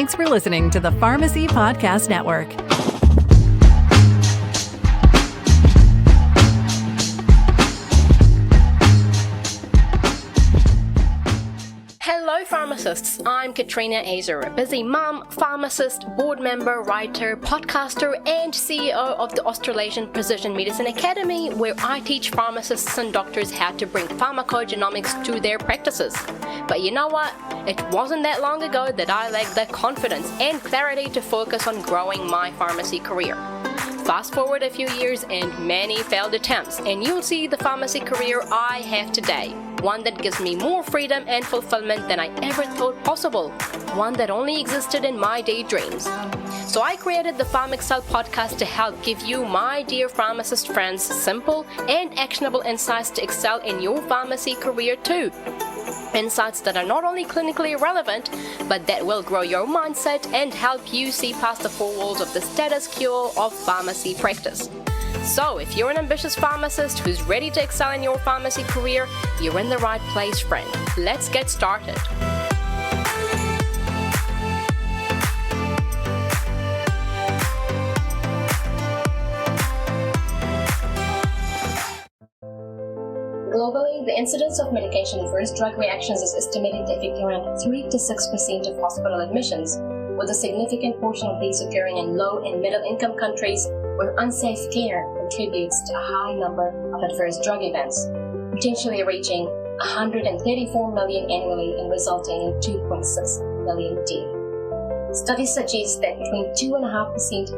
Thanks for listening to the Pharmacy Podcast Network. Hello pharmacists, I'm Katrina Azer, a busy mom, pharmacist, board member, writer, podcaster and CEO of the Australasian Precision Medicine Academy, where I teach pharmacists and doctors how to bring pharmacogenomics to their practices. But you know what? It wasn't that long ago that I lacked the confidence and clarity to focus on growing my pharmacy career. Fast forward a few years and many failed attempts, and you'll see the pharmacy career I have today. One that gives me more freedom and fulfillment than I ever thought possible. One that only existed in my daydreams. So I created the PharmExcel podcast to help give you, my dear pharmacist friends, simple and actionable insights to excel in your pharmacy career too. Insights that are not only clinically relevant, but that will grow your mindset and help you see past the four walls of the status quo of pharmacy practice. So, if you're an ambitious pharmacist who's ready to excel in your pharmacy career, you're in the right place, friend. Let's get started. Globally, the incidence of medication-adverse drug reactions is estimated to affect around 3 to 6% of hospital admissions, with a significant portion of these occurring in low and middle-income countries where unsafe care contributes to a high number of adverse drug events, potentially reaching 134 million annually and resulting in 2.6 million deaths. Studies suggest that between 2.5%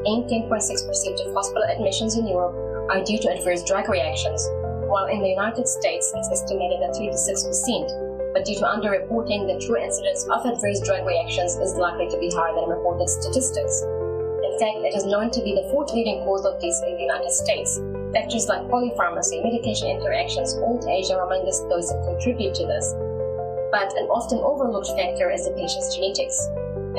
and 10.6% of hospital admissions in Europe are due to adverse drug reactions, while in the United States it's estimated at 3 to 6%, but due to underreporting, the true incidence of adverse drug reactions is likely to be higher than reported statistics. In fact, it is known to be the fourth leading cause of death in the United States. Factors like polypharmacy, medication interactions, old age are among those that contribute to this. But an often overlooked factor is the patient's genetics.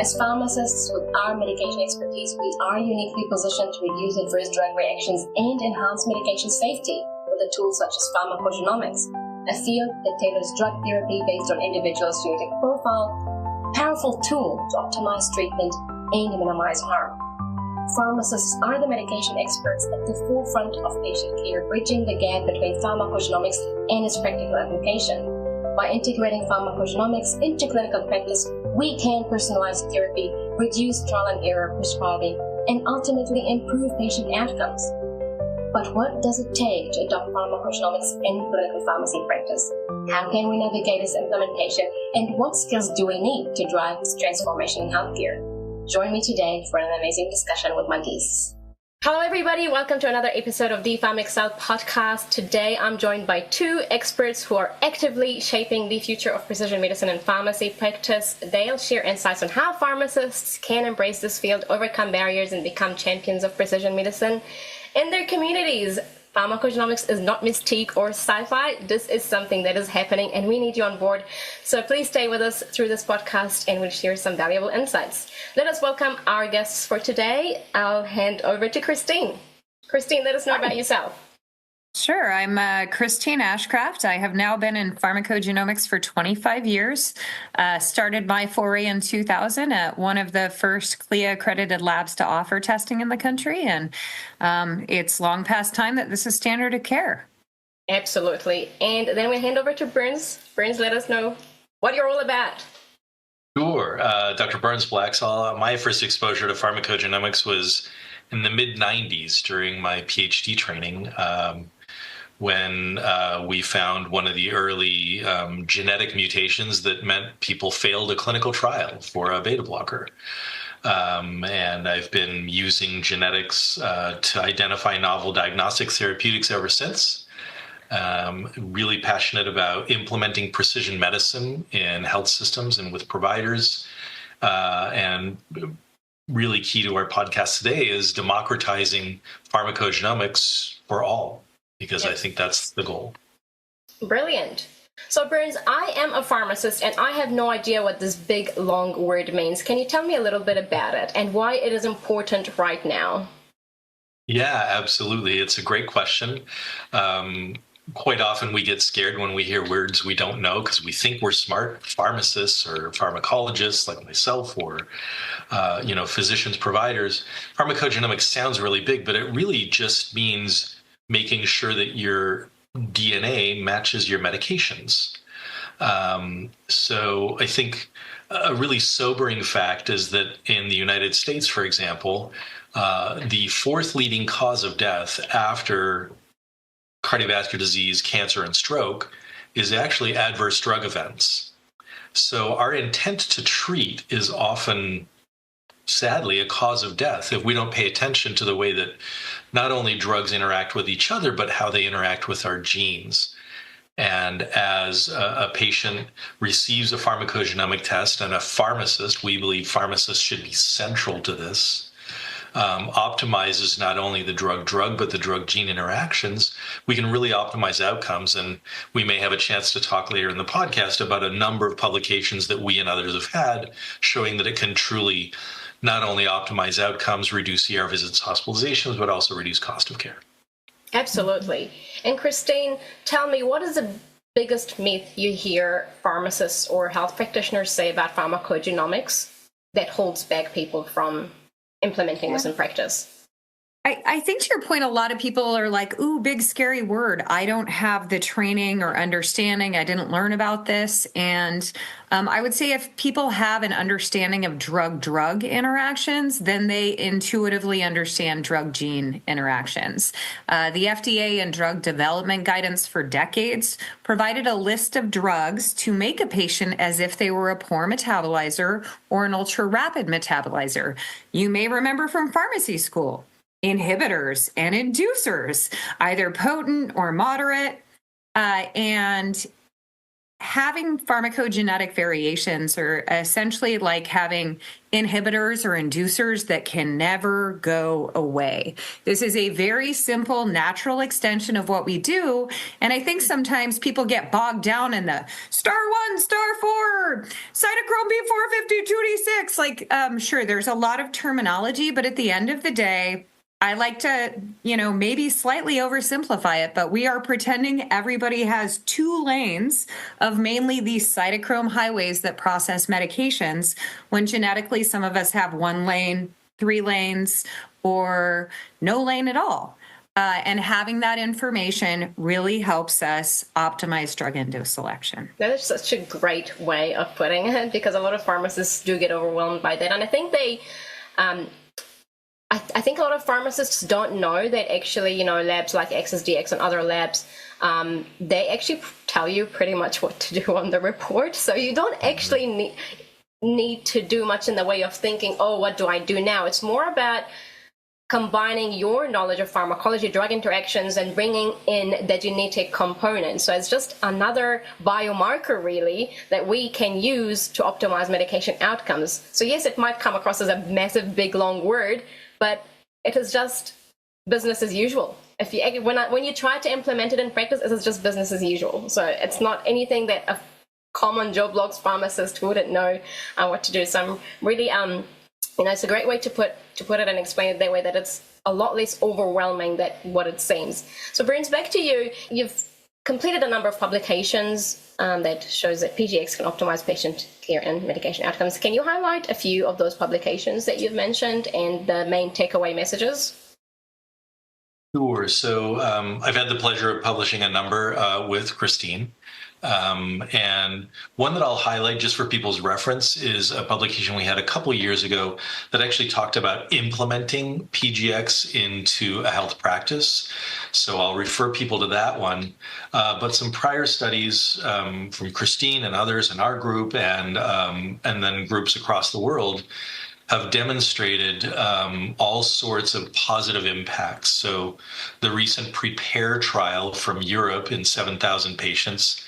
As pharmacists with our medication expertise, we are uniquely positioned to reduce adverse drug reactions and enhance medication safety with a tool such as pharmacogenomics, a field that tailors drug therapy based on individuals' genetic profile, a powerful tool to optimize treatment and minimize harm. Pharmacists are the medication experts at the forefront of patient care, bridging the gap between pharmacogenomics and its practical application. By integrating pharmacogenomics into clinical practice, we can personalize therapy, reduce trial and error prescribing, and ultimately improve patient outcomes. But what does it take to adopt pharmacogenomics in clinical pharmacy practice? How can we navigate its implementation? And what skills do we need to drive this transformation in healthcare? Join me today for an amazing discussion with my guests. Hello everybody, welcome to another episode of the PharmExcel podcast. Today I'm joined by two experts who are actively shaping the future of precision medicine and pharmacy practice. They'll share insights on how pharmacists can embrace this field, overcome barriers, and become champions of precision medicine in their communities. Pharmacogenomics is not mystique or sci-fi. This is something that is happening and we need you on board. So please stay with us through this podcast and we'll share some valuable insights. Let us welcome our guests for today. I'll hand over to Christine. Christine, let us know about yourself. Sure. I'm Christine Ashcraft. I have now been in pharmacogenomics for 25 years. Started my foray in 2000 at one of the first CLIA-accredited labs to offer testing in the country, and it's long past time that this is standard of care. Absolutely. And then we hand over to Burns. Burns, let us know what you're all about. Sure. Dr. Burns Blacksall. My first exposure to pharmacogenomics was in the mid-90s during my PhD training. When we found one of the early genetic mutations that meant people failed a clinical trial for a beta blocker. And I've been using genetics to identify novel diagnostic therapeutics ever since. Really passionate about implementing precision medicine in health systems and with providers. And really key to our podcast today is democratizing pharmacogenomics for all, because I think that's the goal. Brilliant. So Burns, I am a pharmacist and I have no idea what this big, long word means. Can you tell me a little bit about it and why it is important right now? Yeah, absolutely. It's a great question. quite often we get scared when we hear words we don't know because we think we're smart, pharmacists or pharmacologists like myself, or physicians, providers. Pharmacogenomics sounds really big, but it really just means making sure that your DNA matches your medications. So I think a really sobering fact is that in the United States, for example, the fourth leading cause of death after cardiovascular disease, cancer, and stroke is actually adverse drug events. So our intent to treat is often, sadly, a cause of death if we don't pay attention to the way that not only drugs interact with each other, but how they interact with our genes. And as a patient receives a pharmacogenomic test, and a pharmacist, we believe pharmacists should be central to this, optimizes not only the drug-drug, but the drug-gene interactions, we can really optimize outcomes. And we may have a chance to talk later in the podcast about a number of publications that we and others have had showing that it can truly not only optimize outcomes, reduce ER visits, hospitalizations, but also reduce cost of care. Absolutely. And Christine, tell me, what is the biggest myth you hear pharmacists or health practitioners say about pharmacogenomics that holds back people from implementing this in practice? I think to your point, a lot of people are like, ooh, big scary word. I don't have the training or understanding. I didn't learn about this. And I would say if people have an understanding of drug-drug interactions, then they intuitively understand drug-gene interactions. The FDA and drug development guidance for decades provided a list of drugs to make a patient as if they were a poor metabolizer or an ultra-rapid metabolizer. You may remember from pharmacy school. Inhibitors and inducers, either potent or moderate, and having pharmacogenetic variations are essentially like having inhibitors or inducers that can never go away. This is a very simple, natural extension of what we do. And I think sometimes people get bogged down in the star 1, star 4, cytochrome B450, 2D6. Sure, there's a lot of terminology, but at the end of the day, I like to, maybe slightly oversimplify it, but we are pretending everybody has 2 lanes of mainly these cytochrome highways that process medications, when genetically some of us have 1 lane, 3 lanes, or no lane at all. And having that information really helps us optimize drug and dose selection. That is such a great way of putting it, because a lot of pharmacists do get overwhelmed by that. And I think I think a lot of pharmacists don't know that actually, labs like XSDX and other labs, they actually tell you pretty much what to do on the report. So you don't actually need to do much in the way of thinking, oh, what do I do now? It's more about combining your knowledge of pharmacology, drug interactions, and bringing in the genetic component. So it's just another biomarker, really, that we can use to optimize medication outcomes. So yes, it might come across as a massive, big, long word, but it is just business as usual. When you try to implement it in practice, it is just business as usual. So it's not anything that a common Joe Bloggs pharmacist wouldn't know what to do. So I'm really, it's a great way to put it and explain it that way, that it's a lot less overwhelming than what it seems. So Bruce, back to you. You've completed a number of publications that shows that PGX can optimize patient care and medication outcomes. Can you highlight a few of those publications that you've mentioned and the main takeaway messages? Sure. So I've had the pleasure of publishing a number with Christine. And one that I'll highlight just for people's reference is a publication we had a couple of years ago that actually talked about implementing PGX into a health practice. So I'll refer people to that one. But some prior studies from Christine and others in our group, and then groups across the world, have demonstrated all sorts of positive impacts. So the recent PREPARE trial from Europe in 7,000 patients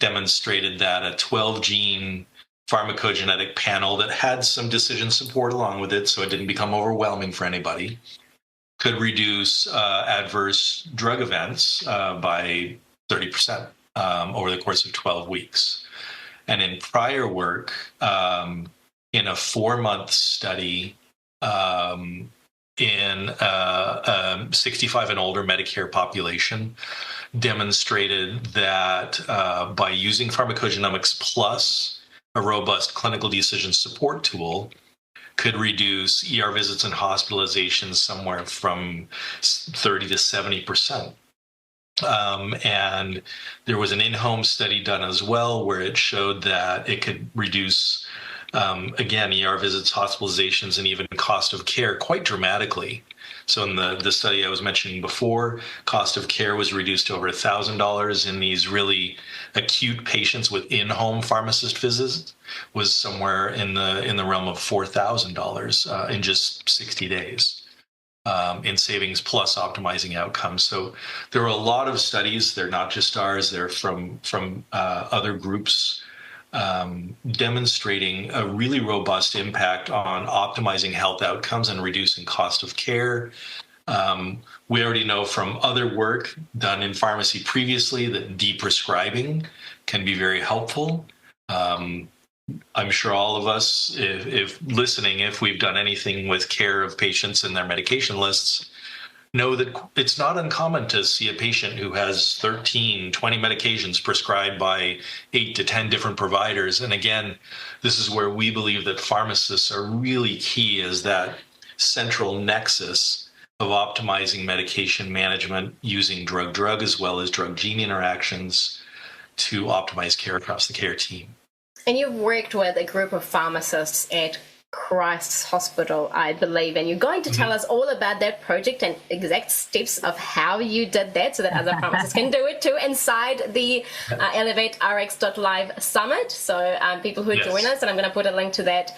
demonstrated that a 12-gene pharmacogenetic panel that had some decision support along with it, so it didn't become overwhelming for anybody, could reduce adverse drug events by 30% over the course of 12 weeks. And in prior work, in a 4-month study in a 65 and older Medicare population, demonstrated that by using pharmacogenomics plus a robust clinical decision support tool, could reduce ER visits and hospitalizations somewhere from 30 to 70%. And there was an in-home study done as well where it showed that it could reduce, again, ER visits, hospitalizations, and even cost of care quite dramatically. So in the study I was mentioning before, cost of care was reduced to over $1,000 in these really acute patients with in-home pharmacist visits, was somewhere in the realm of $4,000 in just 60 days. In savings plus optimizing outcomes. So there are a lot of studies. They're not just ours. They're from other groups demonstrating a really robust impact on optimizing health outcomes and reducing cost of care. We already know from other work done in pharmacy previously that deprescribing can be very helpful. I'm sure all of us, if listening, if we've done anything with care of patients and their medication lists, know that it's not uncommon to see a patient who has 13, 20 medications prescribed by 8 to 10 different providers. And again, this is where we believe that pharmacists are really key as that central nexus of optimizing medication management using drug-drug as well as drug-gene interactions to optimize care across the care team. And you've worked with a group of pharmacists at Christ's Hospital, I believe, and you're going to tell us all about that project and exact steps of how you did that so that other pharmacists can do it too inside the ElevateRx.live summit. So people who join us, and I'm going to put a link to that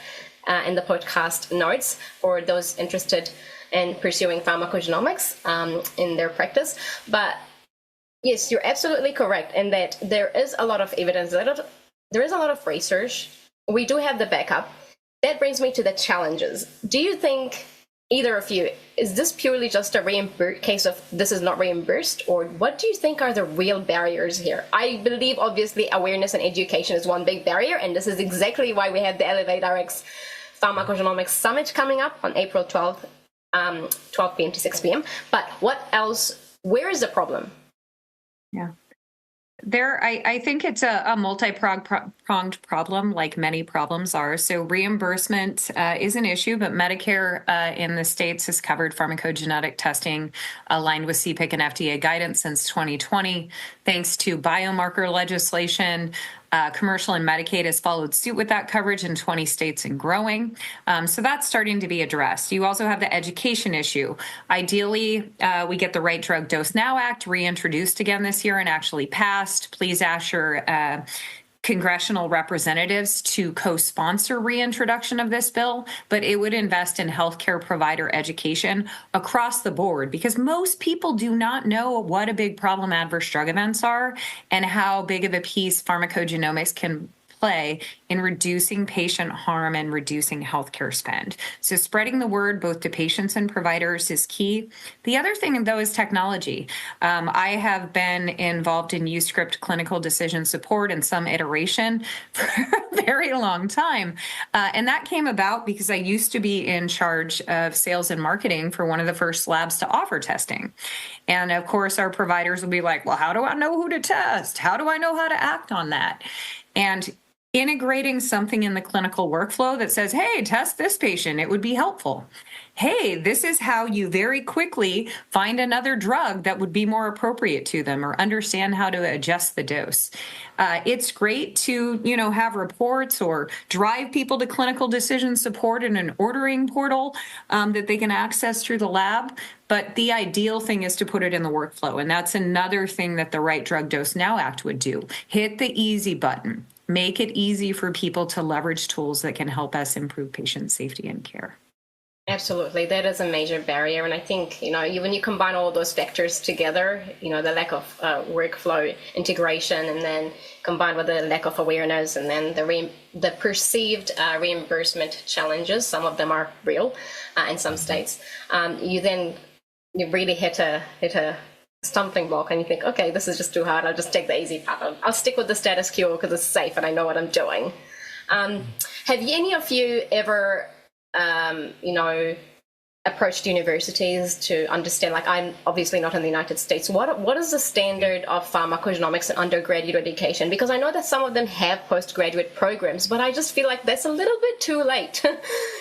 in the podcast notes for those interested in pursuing pharmacogenomics in their practice. But yes, you're absolutely correct in that there is a lot of evidence, there is a lot of research. We do have the backup. That brings me to the challenges. Do you think, either of you, is this purely just a case of this is not reimbursed, or what do you think are the real barriers here? I believe, obviously, awareness and education is one big barrier, and this is exactly why we have the ElevateRx Pharmacogenomics Summit coming up on April 12th, 12 p.m. to 6 p.m. But what else? Where is the problem? Yeah. I think it's a multi-pronged problem, like many problems are. So reimbursement is an issue, but Medicare in the States has covered pharmacogenetic testing aligned with CPIC and FDA guidance since 2020. Thanks to biomarker legislation, commercial and Medicaid has followed suit with that coverage in 20 states and growing. So that's starting to be addressed. You also have the education issue. Ideally, we get the Right Drug Dose Now Act reintroduced again this year and actually passed. Please ask your congressional representatives to co-sponsor reintroduction of this bill, but it would invest in healthcare provider education across the board because most people do not know what a big problem adverse drug events are and how big of a piece pharmacogenomics can play in reducing patient harm and reducing healthcare spend. So spreading the word both to patients and providers is key. The other thing, though, is technology. I have been involved in UScript clinical decision support in some iteration for a very long time. And that came about because I used to be in charge of sales and marketing for one of the first labs to offer testing. And of course, our providers will be like, well, how do I know who to test? How do I know how to act on that? And integrating something in the clinical workflow that says, hey, test this patient, it would be helpful. Hey, this is how you very quickly find another drug that would be more appropriate to them or understand how to adjust the dose. It's great to, have reports or drive people to clinical decision support in an ordering portal that they can access through the lab. But the ideal thing is to put it in the workflow. And that's another thing that the Right Drug Dose Now Act would do. Hit the easy button. Make it easy for people to leverage tools that can help us improve patient safety and care. Absolutely. That is a major barrier. And I think, when you combine all those factors together, the lack of workflow integration and then combined with the lack of awareness and then the perceived reimbursement challenges, some of them are real in some states, you really hit a stumbling block and you think, okay, this is just too hard. I'll just take the easy path. I'll stick with the status quo because it's safe and I know what I'm doing. Have any of you ever, approached universities to understand, like, I'm obviously not in the United States, what is the standard of pharmacogenomics in undergraduate education? Because I know that some of them have postgraduate programs, but I just feel like that's a little bit too late.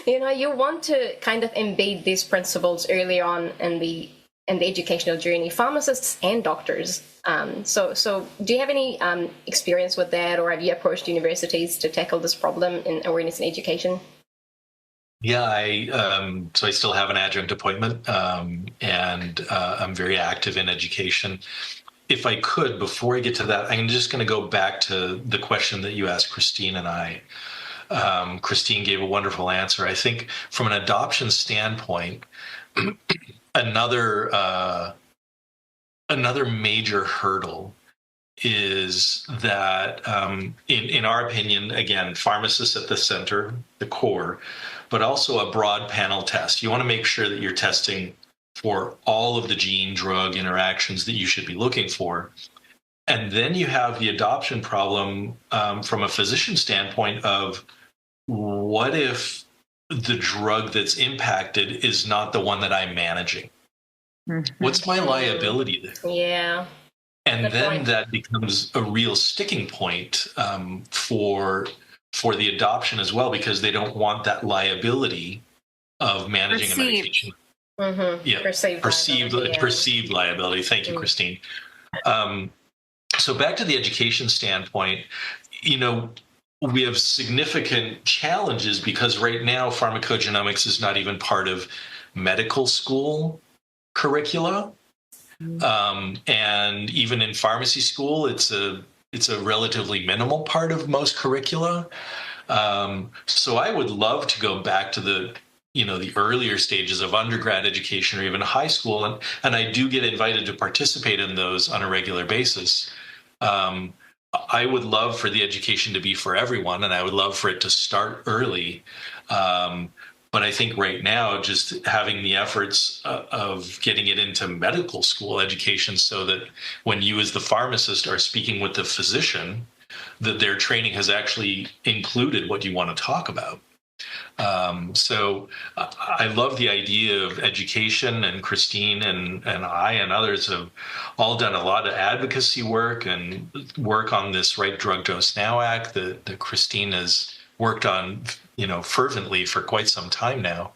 You want to kind of embed these principles early on in the educational journey, pharmacists and doctors. So do you have any experience with that, or have you approached universities to tackle this problem in awareness and education? Yeah, so I still have an adjunct appointment, and I'm very active in education. If I could, before I get to that, I'm just going to go back to the question that you asked Christine and I. Christine gave a wonderful answer. I think from an adoption standpoint, another major hurdle is that, in our opinion, again, pharmacists at the center, the core, but also a broad panel test. You want to make sure that you're testing for all of the gene-drug interactions that you should be looking for. And then you have the adoption problem from a physician standpoint of, what if the drug that's impacted is not the one that I'm managing? Mm-hmm. What's my liability there? Yeah. And then that becomes a real sticking point for the adoption as well, because they don't want that liability of managing a medication. Mm-hmm. Yeah, perceived liability. Thank you, Christine. So back to the education standpoint, we have significant challenges because right now pharmacogenomics is not even part of medical school curricula. And even in pharmacy school, it's a relatively minimal part of most curricula. So I would love to go back to the earlier stages of undergrad education or even high school. And I do get invited to participate in those on a regular basis. I would love for the education to be for everyone, and I would love for it to start early. But I think right now, just having the efforts of getting it into medical school education so that when you as the pharmacist are speaking with the physician, that their training has actually included what you want to talk about. So I love the idea of education, and Christine and I and others have all done a lot of advocacy work and work on this Right Drug Dose Now Act that Christine has worked on fervently for quite some time now.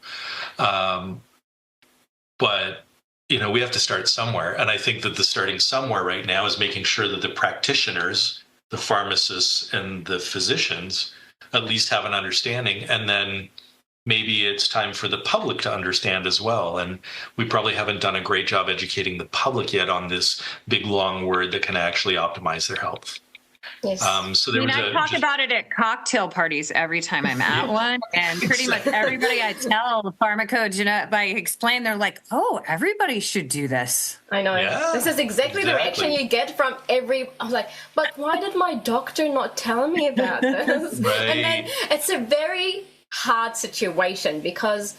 But we have to start somewhere. And I think that the starting somewhere right now is making sure that the practitioners, the pharmacists and the physicians at least have an understanding. And then maybe it's time for the public to understand as well. And we probably haven't done a great job educating the public yet on this big, long word that can actually optimize their health. Yes. I talk about it at cocktail parties every time I'm at one, and pretty much everybody I tell pharmacogenomics, I explain, they're like, "Oh, everybody should do this." I know. Yeah, this is exactly the reaction you get from every. I was like, "But why did my doctor not tell me about this?" Right. And then it's a very hard situation because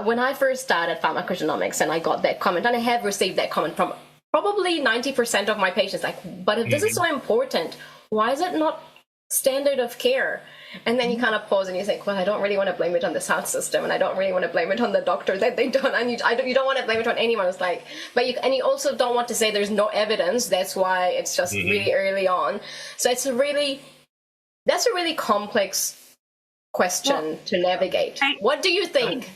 when I first started pharmacogenomics and I got that comment, and I have received that comment from probably 90% of my patients, like, but if this is so important, why is it not standard of care? And then you kind of pause and you think, well, I don't really want to blame it on the health system, and I don't really want to blame it on the doctor that they don't, and you don't want to blame it on anyone. It's like, but you also don't want to say there's no evidence. That's why it's just really early on. So that's a really complex question to navigate. What do you think?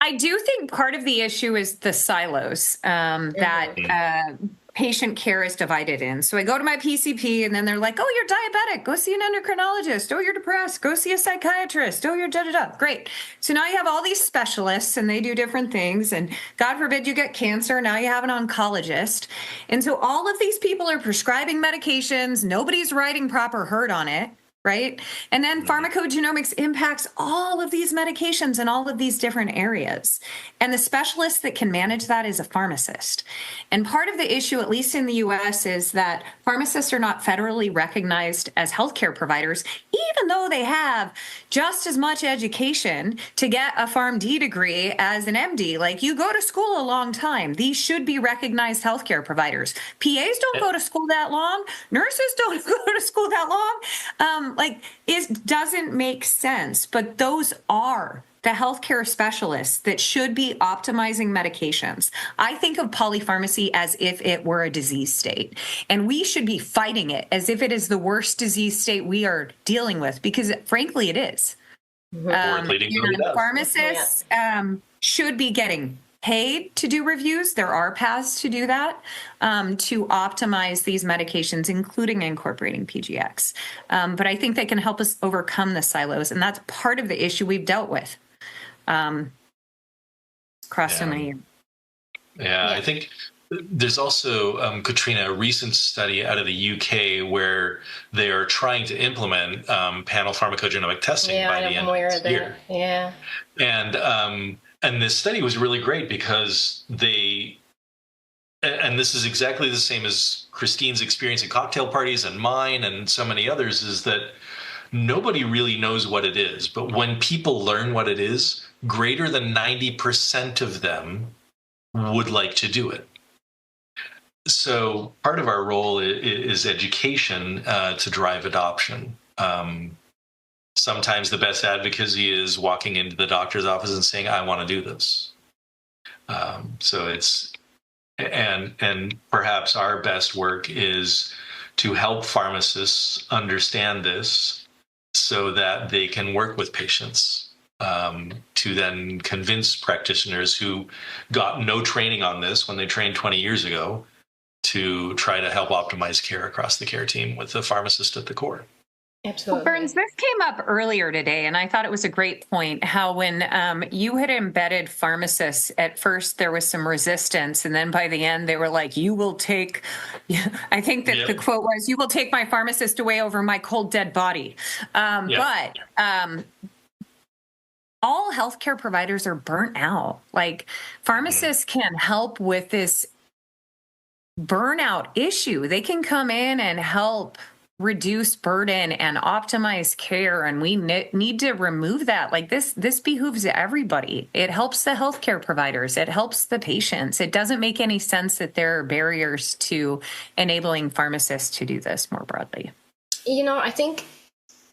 I do think part of the issue is the silos that patient care is divided in. So I go to my PCP and then they're like, oh, you're diabetic, go see an endocrinologist. Oh, you're depressed, go see a psychiatrist. Oh, you're da-da-da. Great. So now you have all these specialists and they do different things. And God forbid you get cancer. Now you have an oncologist. And so all of these people are prescribing medications. Nobody's writing proper herd on it. Right? And then pharmacogenomics impacts all of these medications in all of these different areas. And the specialist that can manage that is a pharmacist. And part of the issue, at least in the US, is that pharmacists are not federally recognized as healthcare providers, even though they have just as much education to get a PharmD degree as an MD. Like, you go to school a long time. These should be recognized healthcare providers. PAs don't go to school that long. Nurses don't go to school that long. It doesn't make sense, but those are the healthcare specialists that should be optimizing medications. I think of polypharmacy as if it were a disease state, and we should be fighting it as if it is the worst disease state we are dealing with, because frankly, it is. Pharmacists should be getting paid to do reviews. There are paths to do that, to optimize these medications, including incorporating PGX. But I think they can help us overcome the silos, and that's part of the issue we've dealt with across so many years. Yeah, I think there's also, Katrina, a recent study out of the UK where they are trying to implement panel pharmacogenomic testing by the end of this year. Yeah. And this study was really great because and this is exactly the same as Christine's experience at cocktail parties and mine and so many others, is that nobody really knows what it is. But when people learn what it is, greater than 90% of them would like to do it. So part of our role is education to drive adoption. Sometimes the best advocacy is walking into the doctor's office and saying, I want to do this. So it's, and perhaps our best work is to help pharmacists understand this so that they can work with patients, to then convince practitioners who got no training on this when they trained 20 years ago to try to help optimize care across the care team with the pharmacist at the core. Absolutely. Well, Burns, this came up earlier today, and I thought it was a great point, how when you had embedded pharmacists, at first there was some resistance, and then by the end they were like, you will take, I think that the quote was, you will take my pharmacist away over my cold, dead body. But all healthcare providers are burnt out. Like, pharmacists can help with this burnout issue. They can come in and help reduce burden and optimize care, and we need to remove that. Like, this behooves everybody. It helps the healthcare providers. It helps the patients. It doesn't make any sense that there are barriers to enabling pharmacists to do this more broadly. You know, I think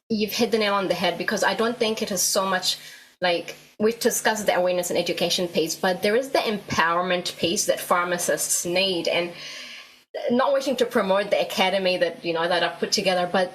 you've hit the nail on the head, because I don't think it is so much like, we've discussed the awareness and education piece, but there is the empowerment piece that pharmacists need. And not wishing to promote the academy that, you know, that I've put together, but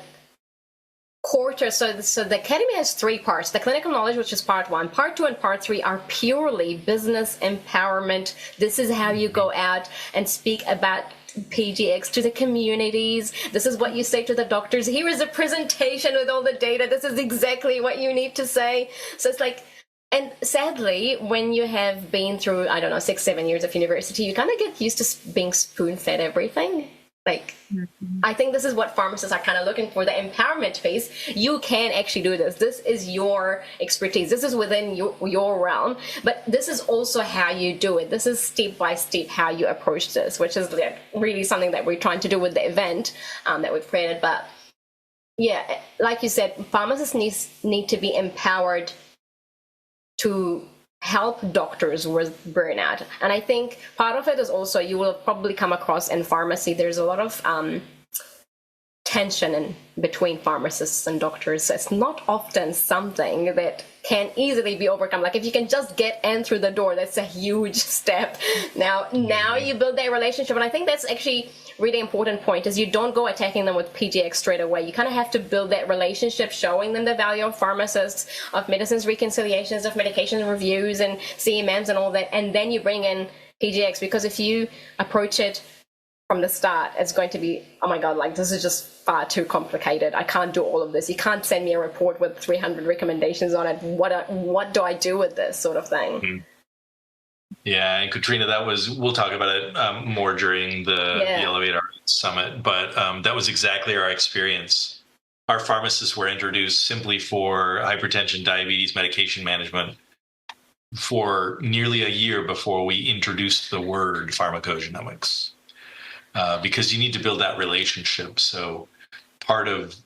so the academy has 3 parts. The clinical knowledge, which is part 1, part 2 and part 3 are purely business empowerment. This is how you go out and speak about PGX to the communities. This is what you say to the doctors. Here is a presentation with all the data. This is exactly what you need to say. So it's like, and sadly, when you have been through, 6-7 years of university, you kind of get used to being spoon-fed everything. Like, I think this is what pharmacists are kind of looking for, the empowerment phase. You can actually do this. This is your expertise. This is within your realm. But this is also how you do it. This is step by step how you approach this, which is really something that we're trying to do with the event that we've created. But yeah, like you said, pharmacists need to be empowered to help doctors with burnout. And I think part of it is also, you will probably come across in pharmacy, there's a lot of tension between pharmacists and doctors. So it's not often something that can easily be overcome. Like, if you can just get in through the door, that's a huge step. Now you build that relationship. And I think that's actually really important point, is you don't go attacking them with PGX straight away. You kind of have to build that relationship, showing them the value of pharmacists, of medicines reconciliations, of medication reviews and CMMs and all that. And then you bring in PGX, because if you approach it from the start, it's going to be, oh my God, like, this is just far too complicated. I can't do all of this. You can't send me a report with 300 recommendations on it. What do I do with this sort of thing? Mm-hmm. Yeah, and Katrina, we'll talk about it more during the Elevate Our Summit, but that was exactly our experience. Our pharmacists were introduced simply for hypertension, diabetes, medication management for nearly a year before we introduced the word pharmacogenomics, because you need to build that relationship. So part of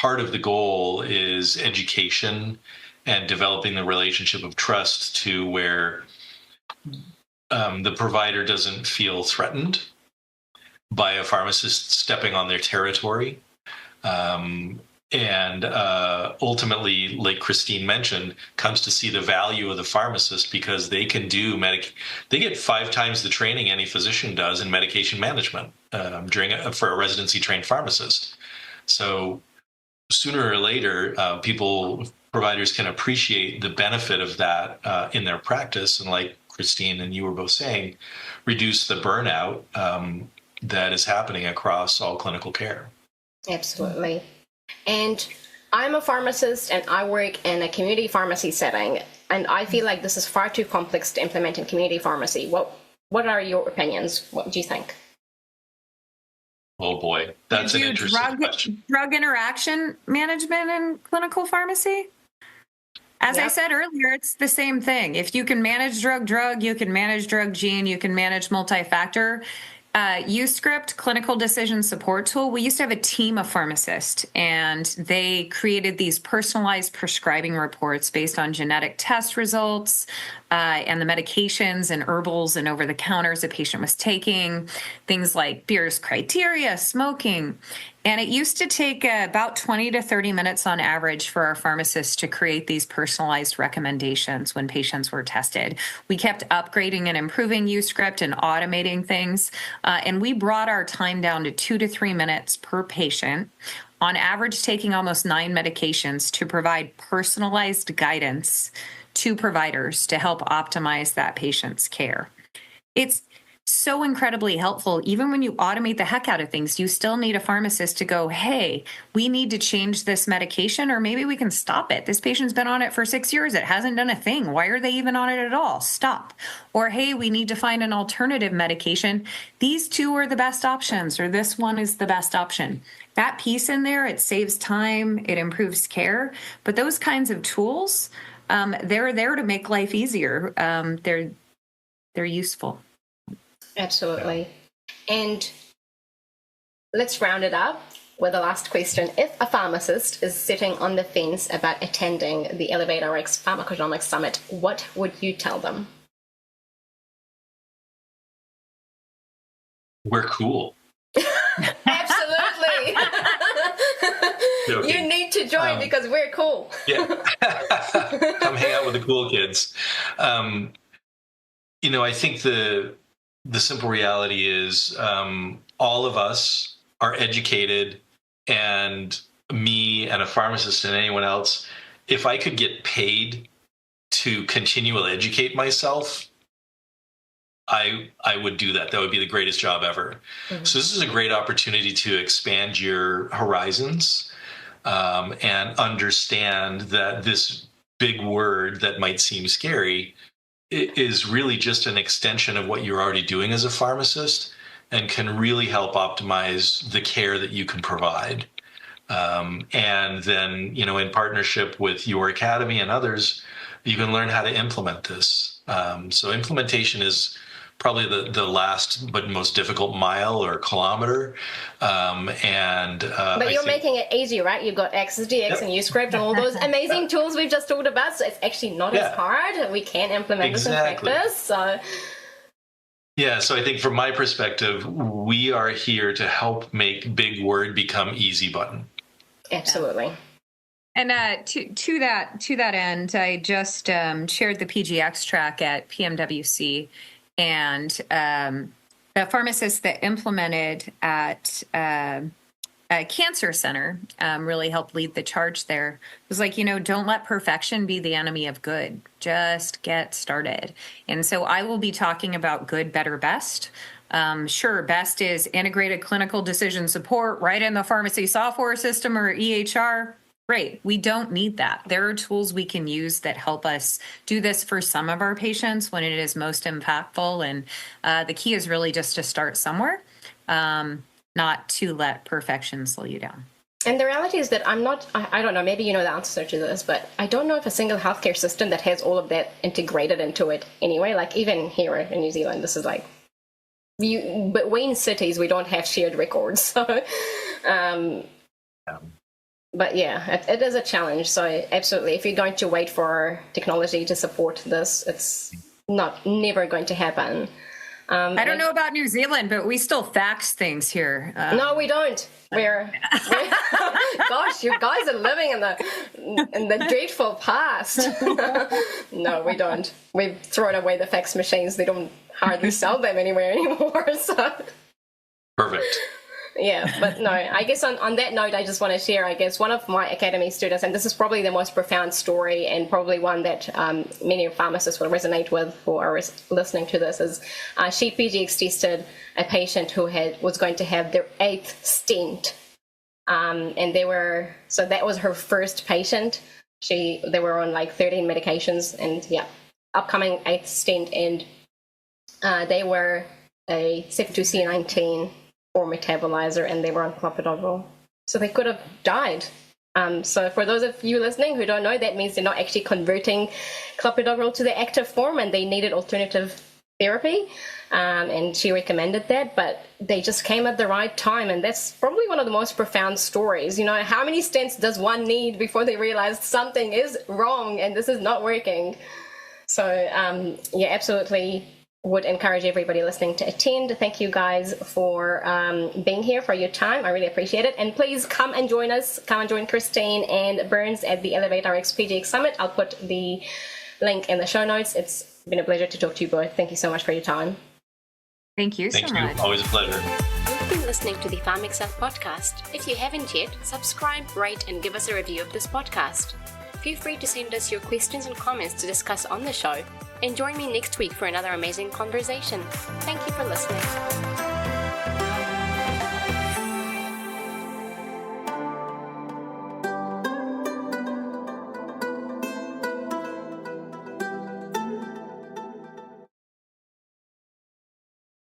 the goal is education and developing the relationship of trust to where the provider doesn't feel threatened by a pharmacist stepping on their territory. and ultimately, like Christine mentioned, comes to see the value of the pharmacist because they can do they get 5 times the training any physician does in medication management for a residency trained pharmacist. So sooner or later, providers can appreciate the benefit of that in their practice, and like Christine and you were both saying, reduce the burnout that is happening across all clinical care. Absolutely. And I'm a pharmacist and I work in a community pharmacy setting, and I feel like this is far too complex to implement in community pharmacy. What are your opinions? What do you think? Oh boy, that's an interesting question. Drug interaction management in clinical pharmacy? As I said earlier, it's the same thing. If you can manage drug, you can manage drug gene, you can manage multi-factor. UScript, clinical decision support tool, we used to have a team of pharmacists, and they created these personalized prescribing reports based on genetic test results and the medications and herbals and over-the-counters a patient was taking, things like Beer's criteria, smoking. And it used to take about 20 to 30 minutes on average for our pharmacists to create these personalized recommendations when patients were tested. We kept upgrading and improving UScript and automating things, and we brought our time down to 2 to 3 minutes per patient, on average taking almost 9 medications to provide personalized guidance to providers to help optimize that patient's care. It's so incredibly helpful. Even when you automate the heck out of things, you still need a pharmacist to go, hey, we need to change this medication, or maybe we can stop it. This patient's been on it for 6 years. It hasn't done a thing. Why are they even on it at all? Stop. Or, hey, we need to find an alternative medication. These 2 are the best options, or this one is the best option. That piece in there, it saves time, it improves care. But those kinds of tools, they're there to make life easier. They're useful. Absolutely. And let's round it up with the last question. If a pharmacist is sitting on the fence about attending the ElevateRx Pharmacogenomics Summit, what would you tell them? We're cool. Absolutely. You need to join because we're cool. Yeah. Come hang out with the cool kids. I think the simple reality is all of us are educated, and me and a pharmacist and anyone else, if I could get paid to continually educate myself, I would do that. That would be the greatest job ever. Mm-hmm. So this is a great opportunity to expand your horizons and understand that this big word that might seem scary is really just an extension of what you're already doing as a pharmacist, and can really help optimize the care that you can provide. And then, in partnership with your academy and others, you can learn how to implement this. So implementation is probably the last but most difficult mile or kilometer. But you're making it easy, right? You've got AccessDX and UScript and all those amazing tools we've just talked about. So it's actually not as hard. We can implement this in practice. So I think from my perspective, we are here to help make big word become easy button. Absolutely. And to that end, I just shared the PGX track at PMWC, and the pharmacist that implemented at a cancer center really helped lead the charge there. It was like, don't let perfection be the enemy of good. Just get started. And so I will be talking about good, better, best. Sure, best is integrated clinical decision support right in the pharmacy software system or EHR. Great. We don't need that. There are tools we can use that help us do this for some of our patients when it is most impactful. And the key is really just to start somewhere, not to let perfection slow you down. And the reality is that I don't know, maybe you know the answer to this, but I don't know if a single healthcare system that has all of that integrated into it anyway. Like even here in New Zealand, this is like, but we in cities, we don't have shared records. So, but yeah, it is a challenge. So absolutely, if you're going to wait for technology to support this, it's never going to happen. I don't know about New Zealand, but we still fax things here. No, we don't. We're gosh, you guys are living in the dreadful past. No, we don't. We've thrown away the fax machines. They don't hardly sell them anywhere anymore. So Perfect. Yeah, but no, I guess on that note, I just want to share, I guess, one of my academy students, and this is probably the most profound story and probably one that many pharmacists will resonate with who are listening to this, is she PGX tested a patient who was going to have their 8th stent. And so that was her first patient. They were on like 13 medications and upcoming 8th stent, and they were a 72C19 or metabolizer, and they were on clopidogrel. So they could have died. So for those of you listening who don't know, that means they're not actually converting clopidogrel to the active form, and they needed alternative therapy. And she recommended that, but they just came at the right time. And that's probably one of the most profound stories. You know, how many stents does one need before they realize something is wrong and this is not working? So absolutely would encourage everybody listening to attend. Thank you guys for being here, for your time. I really appreciate it. And please come and join us. Come and join Christine and Burns at the ElevateRx PGX Summit. I'll put the link in the show notes. It's been a pleasure to talk to you both. Thank you so much for your time. Thank you so much. Always a pleasure. You've been listening to the PharmExcel podcast. If you haven't yet, subscribe, rate, and give us a review of this podcast. Feel free to send us your questions and comments to discuss on the show. And join me next week for another amazing conversation. Thank you for listening.